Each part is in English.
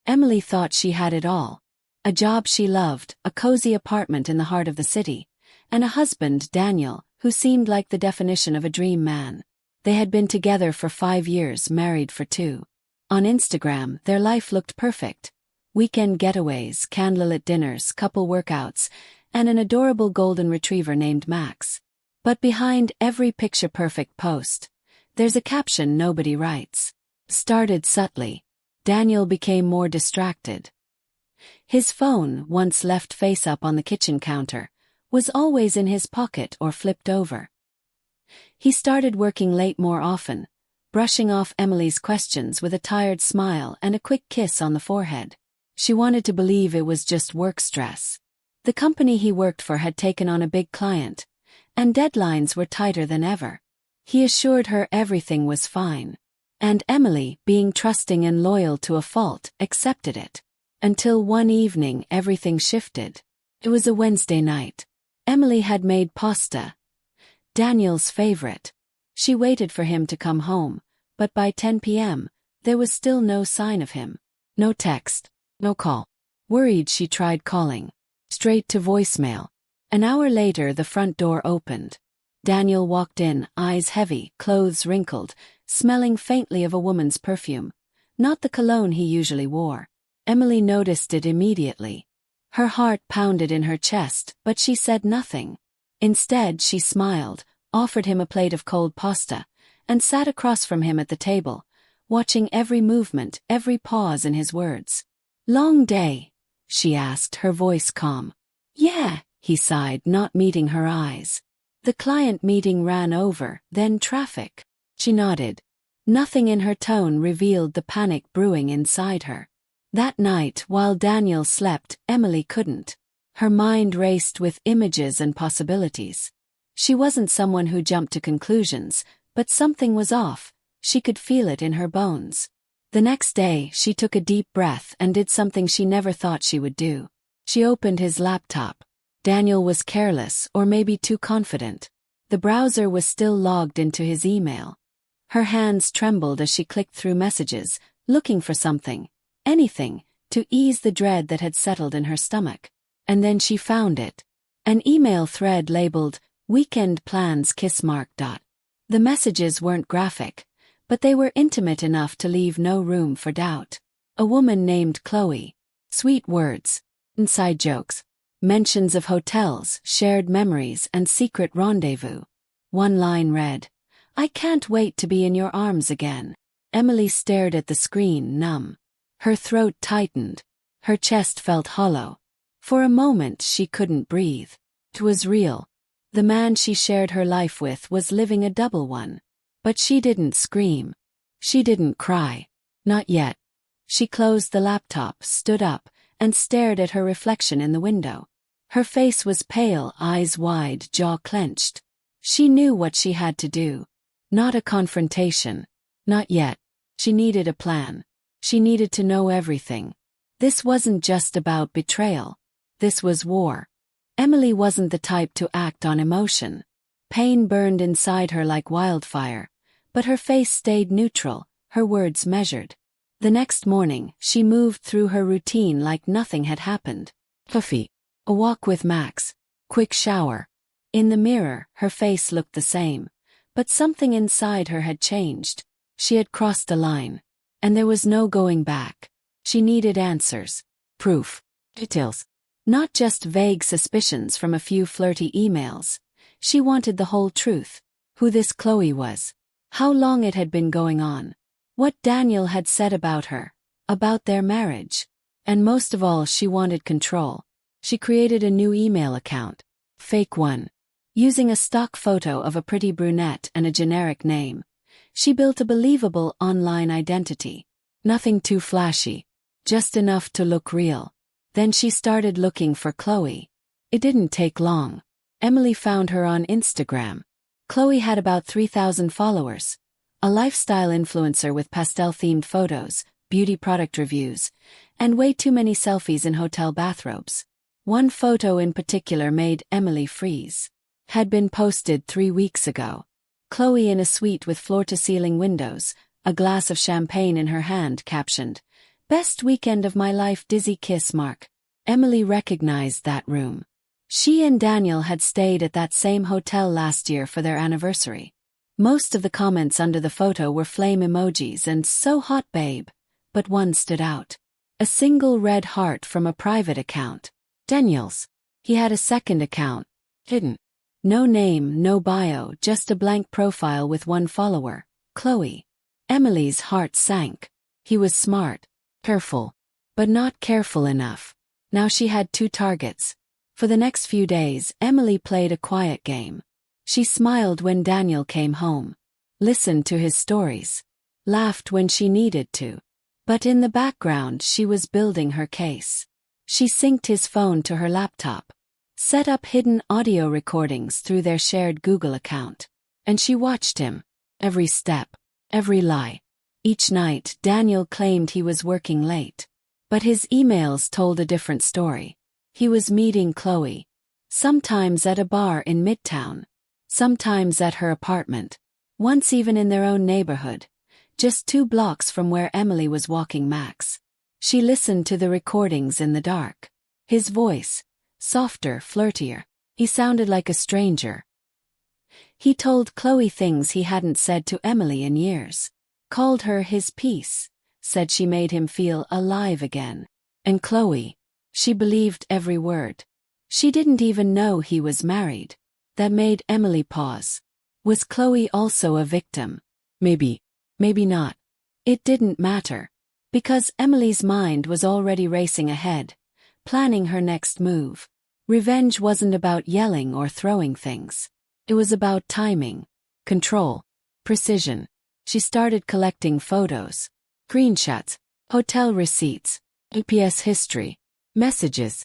Emily thought she had it all. A job she loved, a cozy apartment in the heart of the city, and a husband, Daniel, who seemed like the definition of a dream man. They had been together for 5 years, married for 2. On Instagram, their life looked perfect. Weekend getaways, candlelit dinners, couple workouts, and an adorable golden retriever named Max. But behind every picture-perfect post, there's a caption nobody writes. Started subtly. Daniel became more distracted. His phone, once left face up on the kitchen counter, was always in his pocket or flipped over. He started working late more often, brushing off Emily's questions with a tired smile and a quick kiss on the forehead. She wanted to believe it was just work stress. The company he worked for had taken on a big client, and deadlines were tighter than ever. He assured her everything was fine. And Emily, being trusting and loyal to a fault, accepted it. Until one evening everything shifted. It was a Wednesday night. Emily had made pasta, Daniel's favorite. She waited for him to come home, but by 10 p.m., there was still no sign of him. No text, no call. Worried, she tried calling. Straight to voicemail. An hour later, the front door opened. Daniel walked in, eyes heavy, clothes wrinkled, smelling faintly of a woman's perfume. Not the cologne he usually wore. Emily noticed it immediately. Her heart pounded in her chest, but she said nothing. Instead, she smiled, offered him a plate of cold pasta, and sat across from him at the table, watching every movement, every pause in his words. "Long day?" she asked, her voice calm. "Yeah," he sighed, not meeting her eyes. "The client meeting ran over, then traffic." She nodded. Nothing in her tone revealed the panic brewing inside her. That night, while Daniel slept, Emily couldn't. Her mind raced with images and possibilities. She wasn't someone who jumped to conclusions, but something was off. She could feel it in her bones. The next day, she took a deep breath and did something she never thought she would do. She opened his laptop. Daniel was careless, or maybe too confident. The browser was still logged into his email. Her hands trembled as she clicked through messages, looking for something, anything, to ease the dread that had settled in her stomach. And then she found it. An email thread labeled, "Weekend Plans Kiss Mark." The messages weren't graphic, but they were intimate enough to leave no room for doubt. A woman named Chloe. Sweet words. Inside jokes. Mentions of hotels, shared memories, and secret rendezvous. One line read, "I can't wait to be in your arms again." Emily stared at the screen, numb. Her throat tightened. Her chest felt hollow. For a moment she couldn't breathe. It was real. The man she shared her life with was living a double one. But she didn't scream. She didn't cry. Not yet. She closed the laptop, stood up, and stared at her reflection in the window. Her face was pale, eyes wide, jaw clenched. She knew what she had to do. Not a confrontation. Not yet. She needed a plan. She needed to know everything. This wasn't just about betrayal. This was war. Emily wasn't the type to act on emotion. Pain burned inside her like wildfire, but her face stayed neutral, her words measured. The next morning, she moved through her routine like nothing had happened. Coffee. A walk with Max. Quick shower. In the mirror, her face looked the same, but something inside her had changed. She had crossed a line, and there was no going back. She needed answers. Proof. Details. Not just vague suspicions from a few flirty emails. She wanted the whole truth. Who this Chloe was. How long it had been going on. What Daniel had said about her. About their marriage. And most of all, she wanted control. She created a new email account. Fake one. Using a stock photo of a pretty brunette and a generic name. She built a believable online identity. Nothing too flashy. Just enough to look real. Then she started looking for Chloe. It didn't take long. Emily found her on Instagram. Chloe had about 3,000 followers. A lifestyle influencer with pastel-themed photos, beauty product reviews, and way too many selfies in hotel bathrobes. One photo in particular made Emily freeze. Had been posted 3 weeks ago. Chloe in a suite with floor-to-ceiling windows, a glass of champagne in her hand, captioned, Best weekend of my life, dizzy kiss mark. Emily recognized that room. She and Daniel had stayed at that same hotel last year for their anniversary. Most of the comments under the photo were flame emojis and "so hot babe," but one stood out. A single red heart from a private account. Daniel's. He had a second account. Hidden. No name, no bio, just a blank profile with one follower, Chloe. Emily's heart sank. He was smart. Careful. But not careful enough. Now she had two targets. For the next few days, Emily played a quiet game. She smiled when Daniel came home. Listened to his stories. Laughed when she needed to. But in the background she was building her case. She synced his phone to her laptop. Set up hidden audio recordings through their shared Google account. And she watched him. Every step. Every lie. Each night, Daniel claimed he was working late. But his emails told a different story. He was meeting Chloe. Sometimes at a bar in Midtown. Sometimes at her apartment. Once even in their own neighborhood. Just 2 blocks from where Emily was walking Max. She listened to the recordings in the dark. His voice. Softer, flirtier. He sounded like a stranger. He told Chloe things he hadn't said to Emily in years. Called her his piece. Said she made him feel alive again. And Chloe. She believed every word. She didn't even know he was married. That made Emily pause. Was Chloe also a victim? Maybe. Maybe not. It didn't matter. Because Emily's mind was already racing ahead. Planning her next move. Revenge wasn't about yelling or throwing things. It was about timing. Control. Precision. She started collecting photos. Screenshots. Hotel receipts. GPS history. Messages.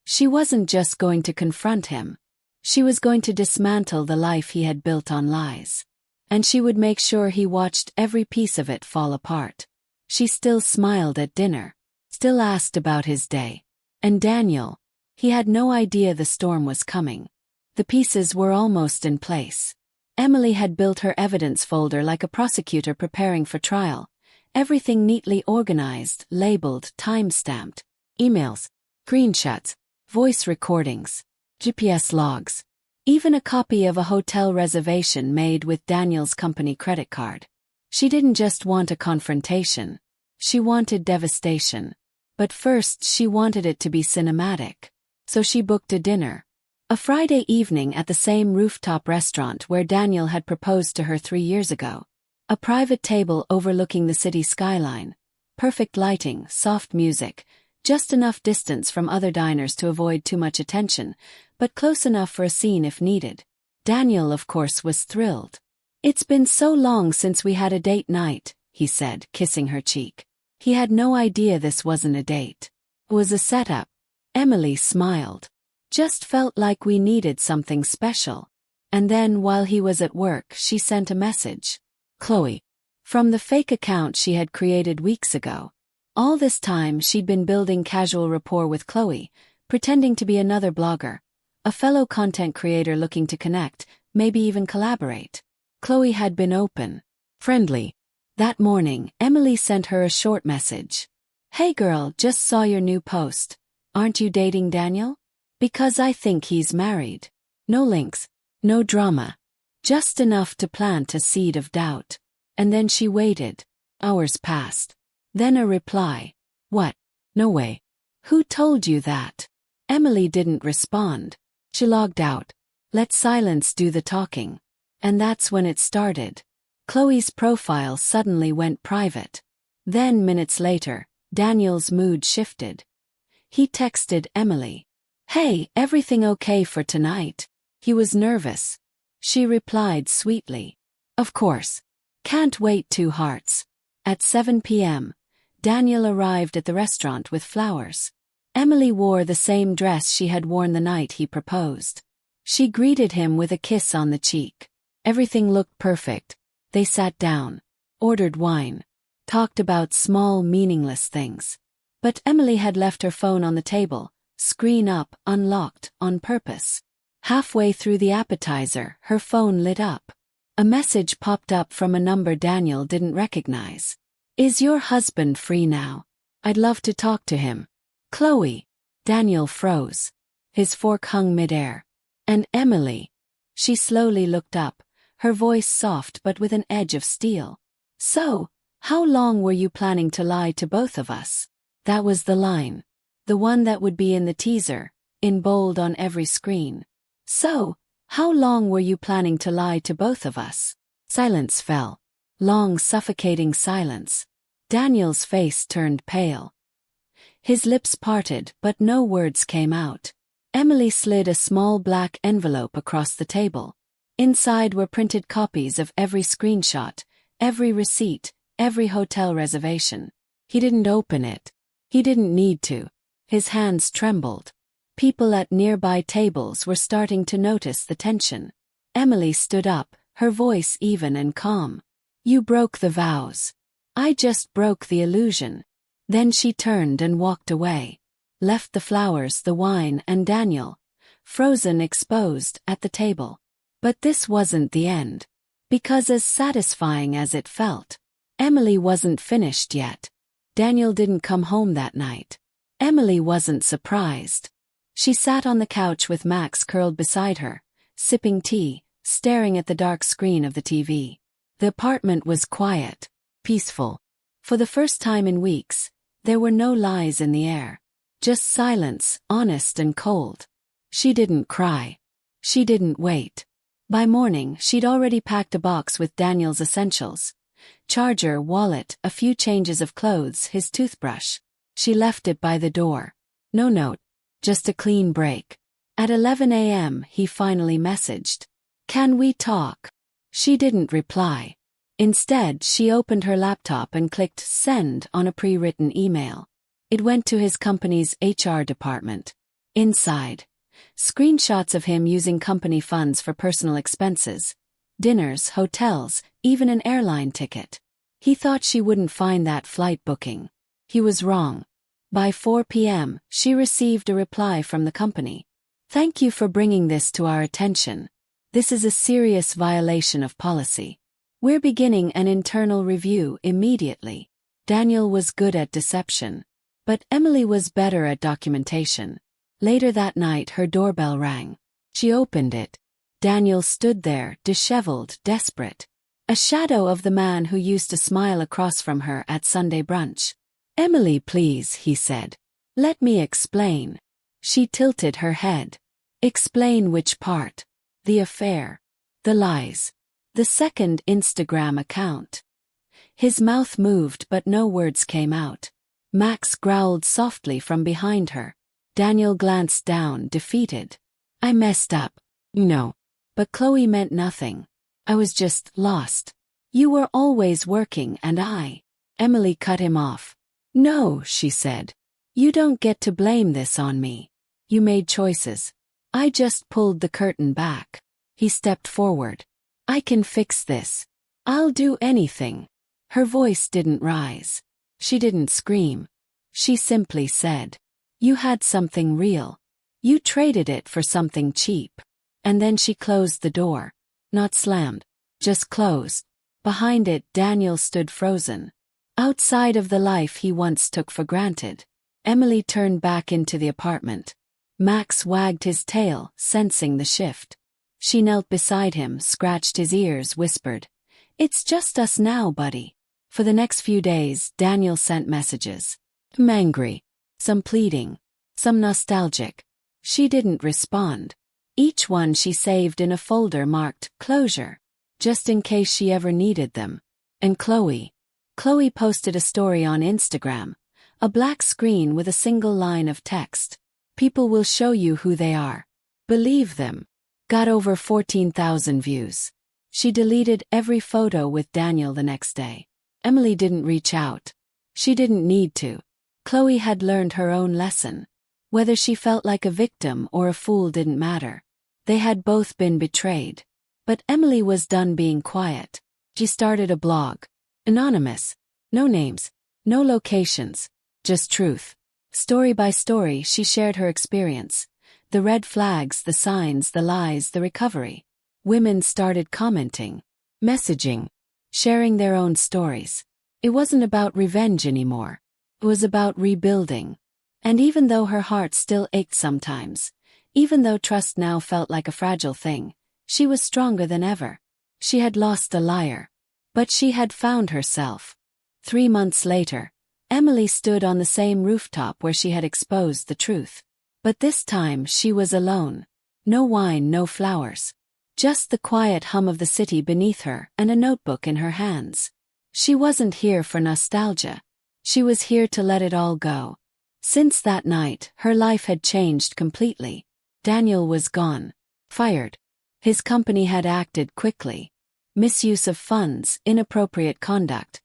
She wasn't just going to confront him. She was going to dismantle the life he had built on lies. And she would make sure he watched every piece of it fall apart. She still smiled at dinner. Still asked about his day. And Daniel. He had no idea the storm was coming. The pieces were almost in place. Emily had built her evidence folder like a prosecutor preparing for trial. Everything neatly organized, labeled, time-stamped. Emails. Screenshots. Voice recordings. GPS logs. Even a copy of a hotel reservation made with Daniel's company credit card. She didn't just want a confrontation. She wanted devastation. But first she wanted it to be cinematic. So she booked a dinner. A Friday evening at the same rooftop restaurant where Daniel had proposed to her 3 years ago. A private table overlooking the city skyline. Perfect lighting, soft music. Just enough distance from other diners to avoid too much attention, but close enough for a scene if needed. Daniel, of course, was thrilled. "It's been so long since we had a date night," he said, kissing her cheek. He had no idea this wasn't a date. It was a setup. Emily smiled. Just felt like we needed something special. And then, while he was at work, she sent a message. Chloe. From the fake account she had created weeks ago. All this time she'd been building casual rapport with Chloe, pretending to be another blogger. A fellow content creator looking to connect, maybe even collaborate. Chloe had been open. Friendly. That morning, Emily sent her a short message. "Hey girl, just saw your new post. Aren't you dating Daniel? Because I think he's married." No links. No drama. Just enough to plant a seed of doubt. And then she waited. Hours passed. Then a reply. "What? No way. Who told you that?" Emily didn't respond. She logged out. Let silence do the talking. And that's when it started. Chloe's profile suddenly went private. Then minutes later, Daniel's mood shifted. He texted Emily. "Hey, everything okay for tonight?" He was nervous. She replied sweetly. "Of course. Can't wait, 2 hearts." At 7 p.m., Daniel arrived at the restaurant with flowers. Emily wore the same dress she had worn the night he proposed. She greeted him with a kiss on the cheek. Everything looked perfect. They sat down, ordered wine, talked about small, meaningless things. But Emily had left her phone on the table, screen up, unlocked, on purpose. Halfway through the appetizer, her phone lit up. A message popped up from a number Daniel didn't recognize. Is your husband free now? I'd love to talk to him. Chloe. Daniel froze. His fork hung midair. And Emily. She slowly looked up, her voice soft but with an edge of steel. So, how long were you planning to lie to both of us? That was the line. The one that would be in the teaser, in bold on every screen. So, how long were you planning to lie to both of us? Silence fell. Long, suffocating silence. Daniel's face turned pale. His lips parted, but no words came out. Emily slid a small black envelope across the table. Inside were printed copies of every screenshot, every receipt, every hotel reservation. He didn't open it. He didn't need to. His hands trembled. People at nearby tables were starting to notice the tension. Emily stood up, her voice even and calm. You broke the vows. I just broke the illusion. Then she turned and walked away. Left the flowers, the wine, and Daniel, frozen, exposed, at the table. But this wasn't the end. Because as satisfying as it felt, Emily wasn't finished yet. Daniel didn't come home that night. Emily wasn't surprised. She sat on the couch with Max curled beside her, sipping tea, staring at the dark screen of the TV. The apartment was quiet, peaceful. For the first time in weeks, there were no lies in the air. Just silence, honest and cold. She didn't cry. She didn't wait. By morning, she'd already packed a box with Daniel's essentials. Charger, wallet, a few changes of clothes, his toothbrush. She left it by the door. No note. Just a clean break. At 11 a.m., he finally messaged. Can we talk? She didn't reply. Instead, she opened her laptop and clicked send on a pre-written email. It went to his company's HR department. Inside, screenshots of him using company funds for personal expenses. Dinners, hotels, even an airline ticket. He thought she wouldn't find that flight booking. He was wrong. By 4 p.m., she received a reply from the company. Thank you for bringing this to our attention. This is a serious violation of policy. We're beginning an internal review immediately. Daniel was good at deception. But Emily was better at documentation. Later that night her doorbell rang. She opened it. Daniel stood there, disheveled, desperate. A shadow of the man who used to smile across from her at Sunday brunch. Emily, please, he said. Let me explain. She tilted her head. Explain which part? The affair. The lies. The second Instagram account. His mouth moved but no words came out. Max growled softly from behind her. Daniel glanced down, defeated. I messed up. No. But Chloe meant nothing. I was just lost. You were always working and I. Emily cut him off. No, she said. You don't get to blame this on me. You made choices. I just pulled the curtain back. He stepped forward. I can fix this. I'll do anything. Her voice didn't rise. She didn't scream. She simply said, you had something real. You traded it for something cheap. And then she closed the door. Not slammed. Just closed. Behind it, Daniel stood frozen. Outside of the life he once took for granted. Emily turned back into the apartment. Max wagged his tail, sensing the shift. She knelt beside him, scratched his ears, whispered, It's just us now, buddy. For the next few days, Daniel sent messages. Some angry, some pleading, some nostalgic. She didn't respond. Each one she saved in a folder marked closure, just in case she ever needed them. And Chloe posted a story on Instagram, a black screen with a single line of text. People will show you who they are. Believe them. Got over 14,000 views. She deleted every photo with Daniel the next day. Emily didn't reach out. She didn't need to. Chloe had learned her own lesson. Whether she felt like a victim or a fool didn't matter. They had both been betrayed. But Emily was done being quiet. She started a blog. Anonymous. No names. No locations. Just truth. Story by story, she shared her experience. The red flags, the signs, the lies, the recovery. Women started commenting, messaging, sharing their own stories. It wasn't about revenge anymore. It was about rebuilding. And even though her heart still ached sometimes, even though trust now felt like a fragile thing, she was stronger than ever. She had lost a liar. But she had found herself. 3 months later, Emily stood on the same rooftop where she had exposed the truth. But this time she was alone. No wine, no flowers. Just the quiet hum of the city beneath her and a notebook in her hands. She wasn't here for nostalgia. She was here to let it all go. Since that night, her life had changed completely. Daniel was gone. Fired. His company had acted quickly. Misuse of funds, inappropriate conduct.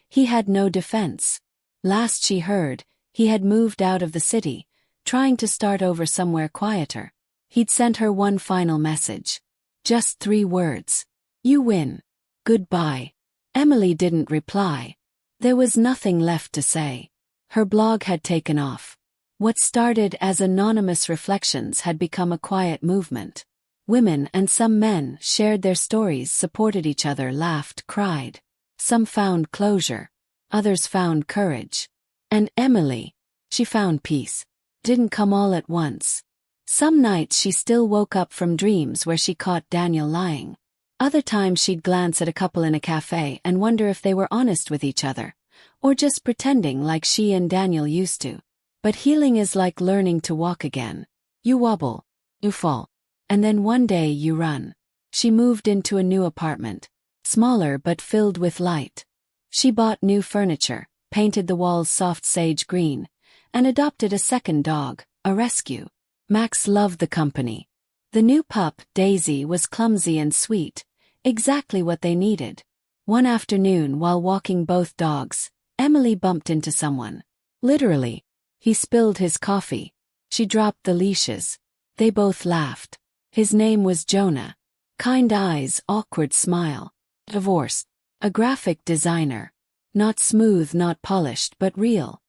He had no defense. Last she heard, he had moved out of the city, trying to start over somewhere quieter. He'd sent her one final message. Just 3 words. You win. Goodbye. Emily didn't reply. There was nothing left to say. Her blog had taken off. What started as anonymous reflections had become a quiet movement. Women and some men shared their stories, supported each other, laughed, cried. Some found closure. Others found courage. And Emily, she found peace. Didn't come all at once. Some nights she still woke up from dreams where she caught Daniel lying. Other times she'd glance at a couple in a cafe and wonder if they were honest with each other, or just pretending like she and Daniel used to. But healing is like learning to walk again. You wobble, you fall, and then one day you run. She moved into a new apartment, smaller but filled with light. She bought new furniture, painted the walls soft sage green, and adopted a second dog, a rescue. Max loved the company. The new pup, Daisy, was clumsy and sweet, exactly what they needed. One afternoon while walking both dogs, Emily bumped into someone. Literally. He spilled his coffee. She dropped the leashes. They both laughed. His name was Jonah. Kind eyes, awkward smile. Divorced. A graphic designer. Not smooth, not polished, but real.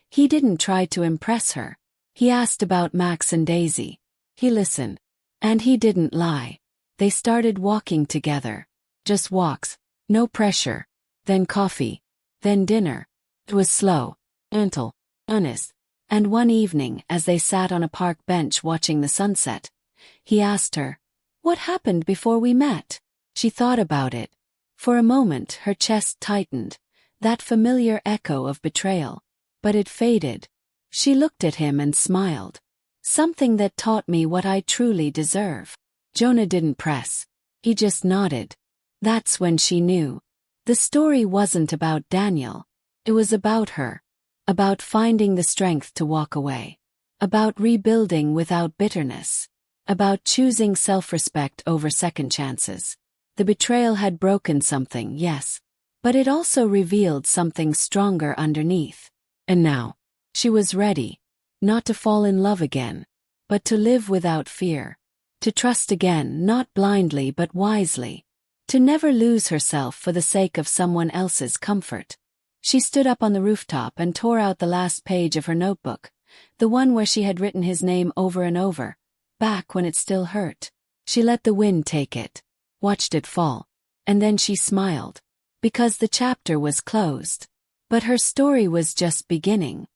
He didn't try to impress her. He asked about Max and Daisy. He listened. And he didn't lie. They started walking together. Just walks. No pressure. Then coffee. Then dinner. It was slow. Gentle. Honest. And one evening, as they sat on a park bench watching the sunset, he asked her, "What happened before we met?" She thought about it. For a moment her chest tightened, that familiar echo of betrayal. But it faded. She looked at him and smiled. "Something that taught me what I truly deserve." Jonah didn't press. He just nodded. That's when she knew. The story wasn't about Daniel. It was about her. About finding the strength to walk away. About rebuilding without bitterness. About choosing self-respect over second chances. The betrayal had broken something, yes. But it also revealed something stronger underneath. And now, she was ready. Not to fall in love again. But to live without fear. To trust again, not blindly but wisely. To never lose herself for the sake of someone else's comfort. She stood up on the rooftop and tore out the last page of her notebook, the one where she had written his name over and over, back when it still hurt. She let the wind take it, watched it fall, and then she smiled, because the chapter was closed. But her story was just beginning.